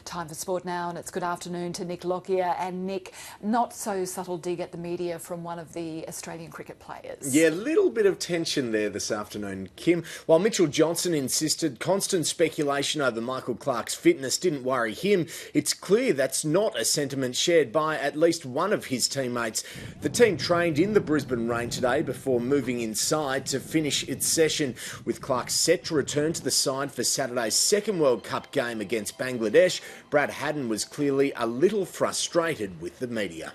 Time for sport now, and it's good afternoon to Nick Lockyer. And Nick, not so subtle dig at the media from one of the Australian cricket players. Yeah, a little bit of tension there this afternoon, Kim. While Mitchell Johnson insisted constant speculation over Michael Clarke's fitness didn't worry him, it's clear that's not a sentiment shared by at least one of his teammates. The team trained in the Brisbane rain today before moving inside to finish its session, with Clarke set to return to the side for Saturday's second World Cup game against Bangladesh. Brad Haddon was clearly a little frustrated with the media.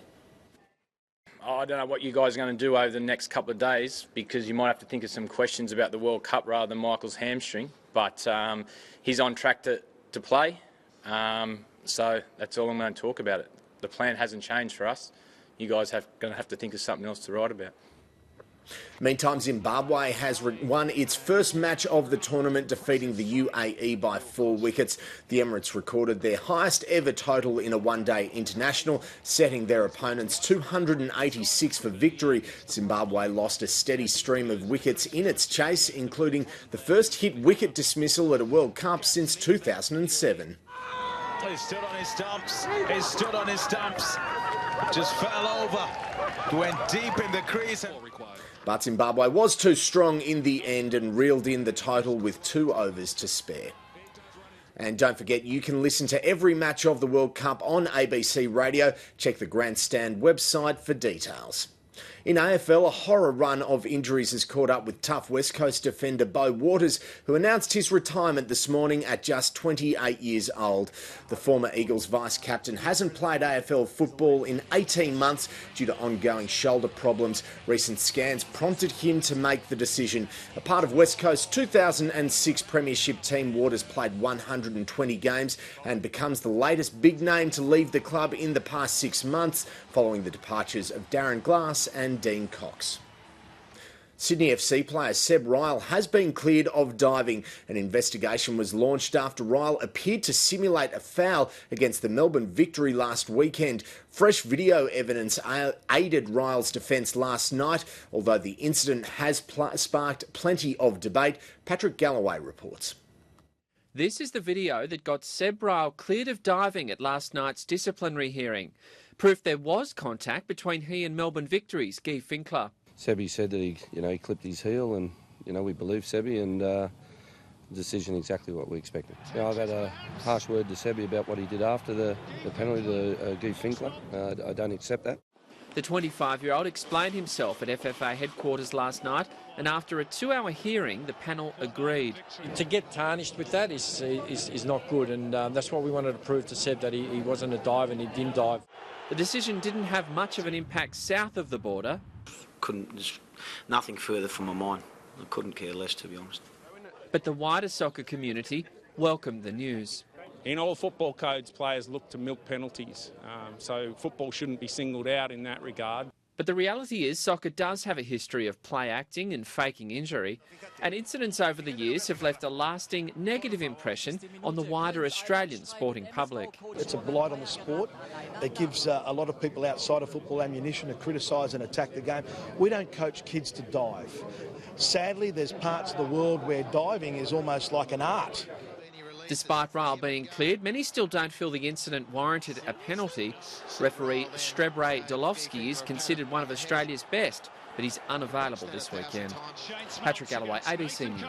I don't know what you guys are going to do over the next couple of days, because you might have to think of some questions about the World Cup rather than Michael's hamstring. But he's on track to play, so that's all I'm going to talk about it. The plan hasn't changed for us. You guys are going to have to think of something else to write about. Meantime, Zimbabwe has won its first match of the tournament, defeating the UAE by 4 wickets. The Emirates recorded their highest ever total in a one-day international, setting their opponents 286 for victory. Zimbabwe lost a steady stream of wickets in its chase, including the first hit wicket dismissal at a World Cup since 2007. He stood on his stumps. He stood on his stumps. Just fell over. Went deep in the crease. But Zimbabwe was too strong in the end and reeled in the total with 2 overs to spare. And don't forget, you can listen to every match of the World Cup on ABC Radio. Check the Grandstand website for details. In AFL, a horror run of injuries has caught up with tough West Coast defender Beau Waters, who announced his retirement this morning at just 28 years old. The former Eagles vice-captain hasn't played AFL football in 18 months due to ongoing shoulder problems. Recent scans prompted him to make the decision. A part of West Coast's 2006 Premiership team, Waters played 120 games and becomes the latest big name to leave the club in the past 6 months, following the departures of Darren Glass and Dean Cox. Sydney FC player Seb Ryle has been cleared of diving. An investigation was launched after Ryle appeared to simulate a foul against the Melbourne Victory last weekend. Fresh video evidence aided Ryle's defence last night, although the incident has sparked plenty of debate. Patrick Galloway reports. This is the video that got Seb Ryle cleared of diving at last night's disciplinary hearing. Proof there was contact between he and Melbourne Victory's Guy Finkler. Sebby said that he clipped his heel, and we believe Sebby, and the decision exactly what we expected. I've had a harsh word to Sebby about what he did after the penalty to Guy Finkler. I don't accept that. The 25-year-old explained himself at FFA headquarters last night, and after a 2-hour hearing, the panel agreed. To get tarnished with that is not good, and that's what we wanted to prove to Seb, that he wasn't a dive and he didn't dive. The decision didn't have much of an impact south of the border. There's nothing further from my mind. I couldn't care less, to be honest. But the wider soccer community welcomed the news. In all football codes, players look to milk penalties, so football shouldn't be singled out in that regard. But the reality is soccer does have a history of play acting and faking injury, and incidents over the years have left a lasting negative impression on the wider Australian sporting public. It's a blight on the sport. It gives a lot of people outside of football ammunition to criticise and attack the game. We don't coach kids to dive. Sadly, there's parts of the world where diving is almost like an art. Despite Ryle being cleared, many still don't feel the incident warranted a penalty. Referee Strebre Dolovsky is considered one of Australia's best, but he's unavailable this weekend. Patrick Galloway, ABC News.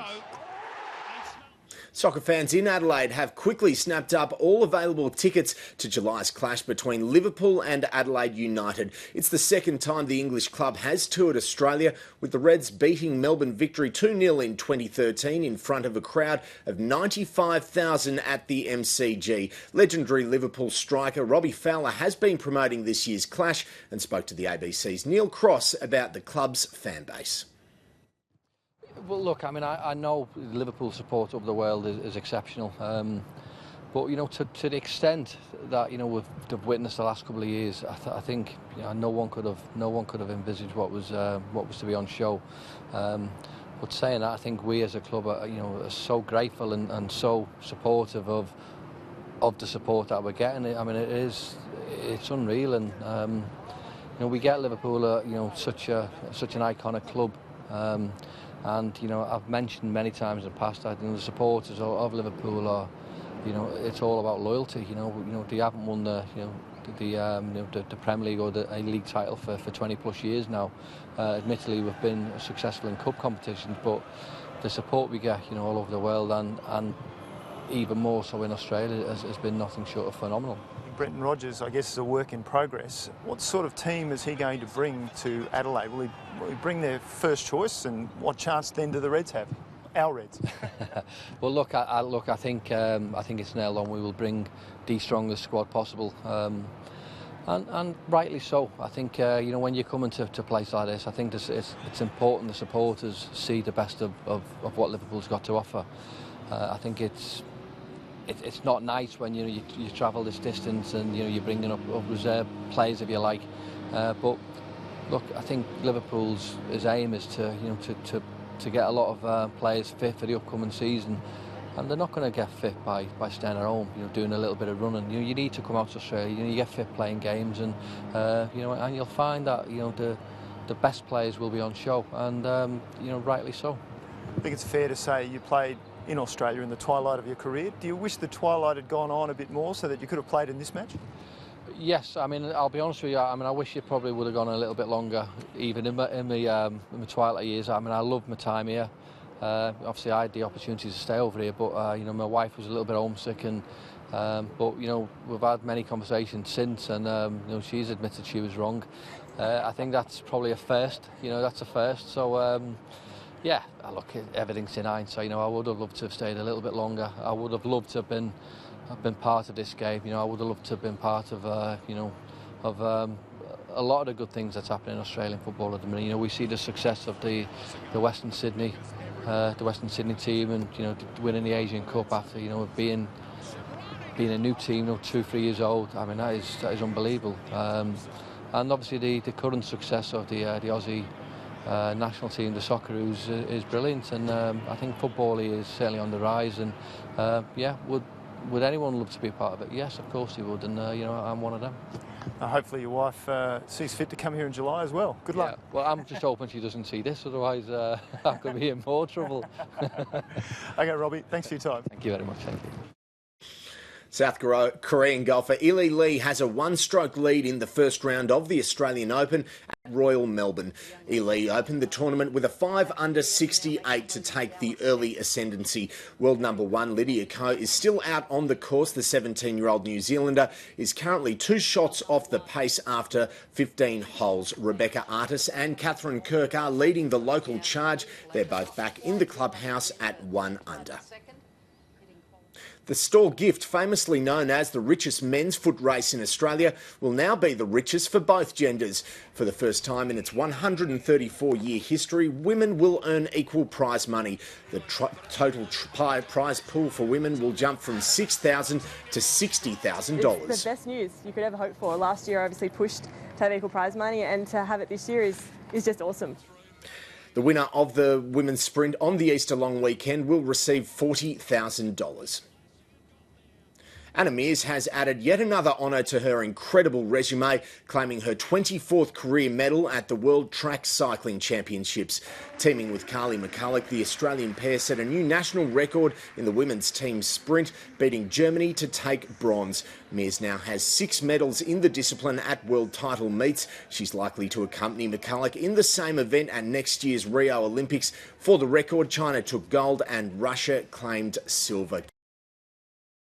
Soccer fans in Adelaide have quickly snapped up all available tickets to July's clash between Liverpool and Adelaide United. It's the second time the English club has toured Australia, with the Reds beating Melbourne Victory 2-0 in 2013 in front of a crowd of 95,000 at the MCG. Legendary Liverpool striker Robbie Fowler has been promoting this year's clash and spoke to the ABC's Neil Cross about the club's fan base. Well, look, I know Liverpool support of the world is exceptional, but to the extent that we've witnessed the last couple of years, I think no one could have envisaged what was to be on show. But saying that, I think we as a club are so grateful and so supportive of the support that we're getting. It's unreal, and we get Liverpool such an iconic club. And I've mentioned many times in the past, I think the supporters of Liverpool are you know, it's all about loyalty. You know, they haven't won the Premier League or the A-League title for 20 plus years now. Admittedly, we've been successful in cup competitions, but the support we get, you know, all over the world and even more so in Australia has been nothing short of phenomenal. Brenton Rodgers, I guess, is a work in progress. What sort of team is he going to bring to Adelaide? Will he bring their first choice, and what chance then do the Reds have? Our Reds. Well, look, I think it's nailed on. We will bring the strongest squad possible, and rightly so. I think you know, when you come into a place like this, I think it's important the supporters see the best of what Liverpool's got to offer. I think it's not nice when you travel this distance and you're bringing up reserve players, if you like. But look, I think Liverpool's aim is to get a lot of players fit for the upcoming season, and they're not going to get fit by staying at home, doing a little bit of running. You need to come out to Australia. You get fit playing games, and and you'll find that the best players will be on show, and rightly so. I think it's fair to say you played in Australia in the twilight of your career. Do you wish the twilight had gone on a bit more so that you could have played in this match? Yes, I mean, I'll be honest with you. I mean, I wish it probably would have gone a little bit longer, even in my twilight years. I mean, I loved my time here. Obviously, I had the opportunity to stay over here, but my wife was a little bit homesick, and but we've had many conversations since, and she's admitted she was wrong. I think that's probably a first. That's a first. So. Yeah, look, everything's in hindsight. I would have loved to have stayed a little bit longer. I would have loved to have been part of this game. I would have loved to have been part of a lot of the good things that's happening in Australian football at the minute. We see the success of the Western Sydney team, and winning the Asian Cup after being a new team, 2-3 years old. I mean, that is unbelievable. And obviously the current success of the Aussie national team, the Socceroos, is brilliant, and I think football is certainly on the rise. And would anyone love to be a part of it? Yes, of course he would, and I'm one of them. Hopefully your wife sees fit to come here in July as well. Good luck. Well, I'm just hoping she doesn't see this, otherwise I could be in more trouble. Okay, Robbie, thanks for your time. Thank you very much. Thank you. South Korean golfer Ili Lee has a one-stroke lead in the first round of the Australian Open at Royal Melbourne. Ili opened the tournament with a 5 under 68 to take the early ascendancy. World number 1 Lydia Ko is still out on the course. The 17-year-old New Zealander is currently 2 shots off the pace after 15 holes. Rebecca Artis and Catherine Kirk are leading the local charge. They're both back in the clubhouse at 1 under. The Store Gift, famously known as the richest men's foot race in Australia, will now be the richest for both genders. For the first time in its 134-year history, women will earn equal prize money. The total prize pool for women will jump from $6,000 to $60,000. It's the best news you could ever hope for. Last year, I obviously pushed to have equal prize money, and to have it this year is just awesome. The winner of the women's sprint on the Easter long weekend will receive $40,000. Anna Meares has added yet another honour to her incredible resume, claiming her 24th career medal at the World Track Cycling Championships. Teaming with Carly McCulloch, the Australian pair set a new national record in the women's team sprint, beating Germany to take bronze. Meares now has 6 medals in the discipline at world title meets. She's likely to accompany McCulloch in the same event at next year's Rio Olympics. For the record, China took gold and Russia claimed silver.